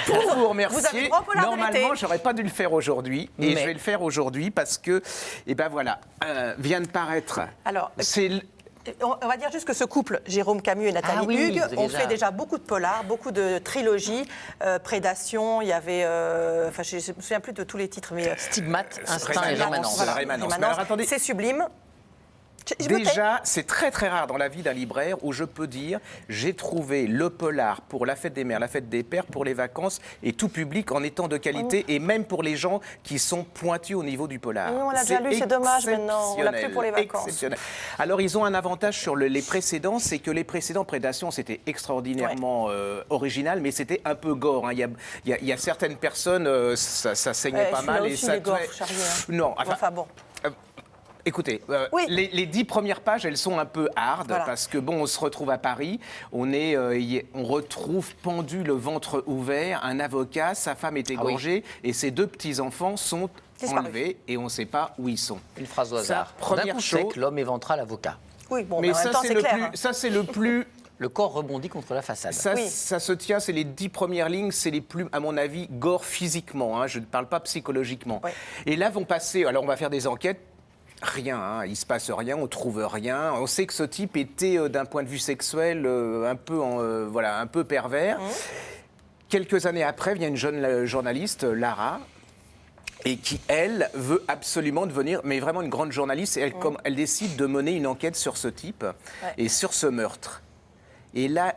pour vous remercier. Vous avez droit au polar de l'été. Normalement, j'aurais pas dû le faire aujourd'hui, et je vais le faire aujourd'hui parce que, eh ben voilà, vient de paraître. Alors, c'est on va dire juste que ce couple, Jérôme Camus et Nathalie Hugues, ont fait déjà beaucoup de polars, beaucoup de trilogies, Prédation, il y avait, enfin je ne me souviens plus de tous les titres, mais Stigmate, Instinct et Rémanence. Voilà, Rémanence. Rémanence. Mais alors, attendez. C'est sublime. Déjà, c'est très très rare dans la vie d'un libraire où je peux dire j'ai trouvé le polar pour la fête des mères, la fête des pères, pour les vacances et tout public en étant de qualité et même pour les gens qui sont pointus au niveau du polar. On l'a déjà lu, c'est dommage maintenant, on l'a plus pour les vacances. Exceptionnel. Alors ils ont un avantage sur les précédents, c'est que les précédents Prédation c'était extraordinairement original, mais c'était un peu gore. Hein. Il y a certaines personnes, ça saignait pas mal et ça gore, non, enfin bon. Écoutez, les 10 premières pages, elles sont un peu hard parce que bon, on se retrouve à Paris, on retrouve pendu le ventre ouvert un avocat, sa femme est égorgée et ses 2 petits-enfants sont enlevés et on ne sait pas où ils sont. Une phrase au hasard. Première chose, sec, l'homme éventera l'avocat. Oui, bon, mais en même temps, c'est clair. Ça c'est le plus. Le corps rebondit contre la façade. Ça se tient, c'est les 10 premières lignes, c'est les plus, à mon avis, gore physiquement. Hein, je ne parle pas psychologiquement. Et là vont passer. Alors on va faire des enquêtes. Rien, hein, il ne se passe rien, on ne trouve rien. On sait que ce type était, d'un point de vue sexuel, un peu pervers. Quelques années après, vient une jeune journaliste, Lara, et qui, elle, veut absolument devenir, mais vraiment une grande journaliste. Et elle décide de mener une enquête sur ce type et sur ce meurtre. Et là,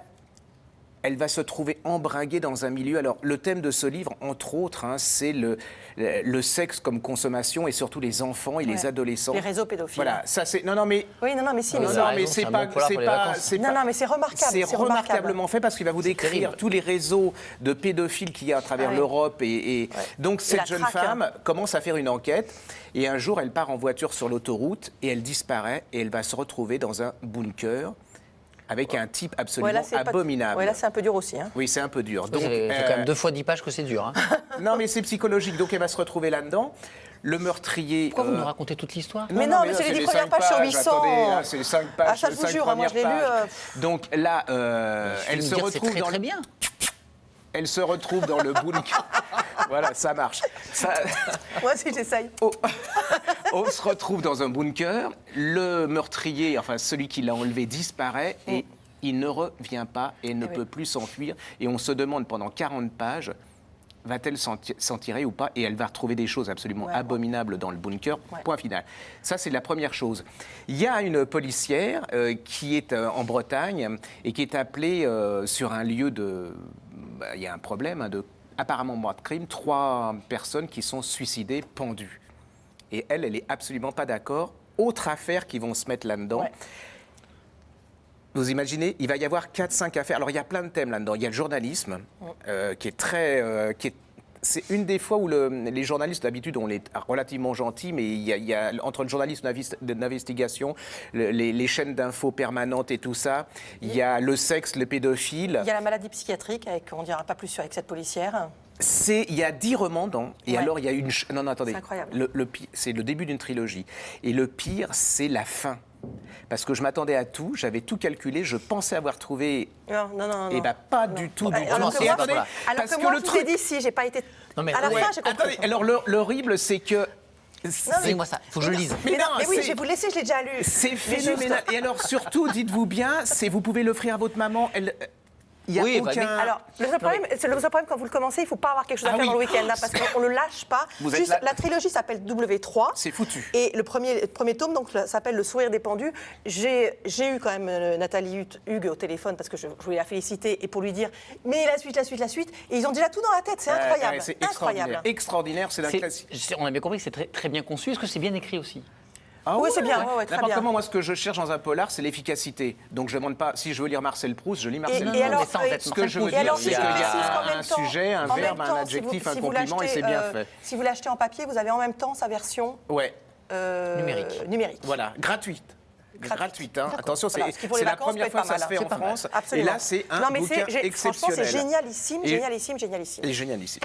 elle va se trouver embringuée dans un milieu. Alors, le thème de ce livre, entre autres, hein, c'est le sexe comme consommation et surtout les enfants et les adolescents. Les réseaux pédophiles. Voilà, ça c'est. Non, mais. Oui, non, mais si. Non, mais c'est pas. Non, mais c'est remarquable. C'est remarquablement fait parce qu'il va vous décrire tous les réseaux de pédophiles qu'il y a à travers l'Europe. Et donc, cette jeune femme commence à faire une enquête. Et un jour, elle part en voiture sur l'autoroute et elle disparaît et elle va se retrouver dans un bunker. Avec un type absolument abominable. Oui, là, c'est un peu dur aussi. Hein. Oui, c'est un peu dur. Donc, c'est quand même 2 fois 10 pages que c'est dur. Hein. Non, mais c'est psychologique. Donc, elle va se retrouver là-dedans. Le meurtrier... Pourquoi vous nous racontez toute l'histoire? Mais non, mais c'est les 10 premières pages sur 800. Attendez, là, c'est les 5 pages. Ah, ça, je vous jure, moi, je l'ai lu. Donc là, elle se retrouve dans... très bien. Elle se retrouve dans le bunker. Voilà, ça marche. Moi aussi, j'essaye. On se retrouve dans un bunker. Le meurtrier, enfin celui qui l'a enlevé, disparaît et il ne revient pas et ne peut plus s'enfuir. Et on se demande pendant 40 pages, va-t-elle s'en tirer ou pas? Et elle va retrouver des choses absolument abominables dans le bunker. Point final. Ça, c'est la première chose. Il y a une policière qui est en Bretagne et qui est appelée sur un lieu de... il y a un problème de apparemment mort de crime, 3 personnes qui sont suicidées, pendues. Et elle est absolument pas d'accord. Autre affaire qui vont se mettre là-dedans. Vous imaginez, il va y avoir 4-5 affaires. Alors, il y a plein de thèmes là-dedans. Il y a le journalisme, qui est très... c'est une des fois où les journalistes, d'habitude, on est relativement gentils, mais il y a entre le journalisme d'investigation, les chaînes d'infos permanentes et tout ça, il y a le sexe, le pédophile. Il y a la maladie psychiatrique, on ne dira pas plus avec cette policière. Il y a 10 remandants, et alors il y a une... Non, attendez. C'est incroyable. C'est le début d'une trilogie. Et le pire, c'est la fin. Parce que je m'attendais à tout, j'avais tout calculé, je pensais avoir trouvé... Non. Et bien, pas du tout. Alors que moi, je t'ai dit, si, j'ai pas été... À la fin, j'ai compris. Alors, l'horrible, c'est que... Dis-moi ça, il faut que je le lise. Mais oui, je vais vous laisser, je l'ai déjà lu. C'est phénoménal. Et alors, surtout, dites-vous bien, vous pouvez l'offrir à votre maman, il y a aucun... Alors, le seul problème, quand vous le commencez, il ne faut pas avoir quelque chose à faire dans le week-end, là, parce qu'on ne le lâche pas. La trilogie s'appelle W3. C'est foutu. Et le premier tome s'appelle Le sourire des pendus. J'ai eu quand même Nathalie Hugues au téléphone, parce que je voulais la féliciter, et pour lui dire, mais la suite. Et ils ont déjà tout dans la tête, c'est incroyable. C'est extraordinaire, c'est un classique. On a bien compris que c'est très, très bien conçu. Est-ce que c'est bien écrit aussi? Ah oui, c'est bien, très bien. Moi, ce que je cherche dans un polar, c'est l'efficacité. Donc, je ne demande pas, si je veux lire Marcel Proust, je lis Marcel Proust. Et alors, ce que je veux dire, c'est qu'il y a un sujet, un verbe, un adjectif, un compliment, et c'est bien fait. Si vous l'achetez en papier, vous avez en même temps sa version numérique. Voilà, gratuite. Hein. Attention, c'est la première fois que ça se fait en France. Absolument. Et là, c'est un bouquin exceptionnel. Franchement, c'est génialissime. Et génialissime.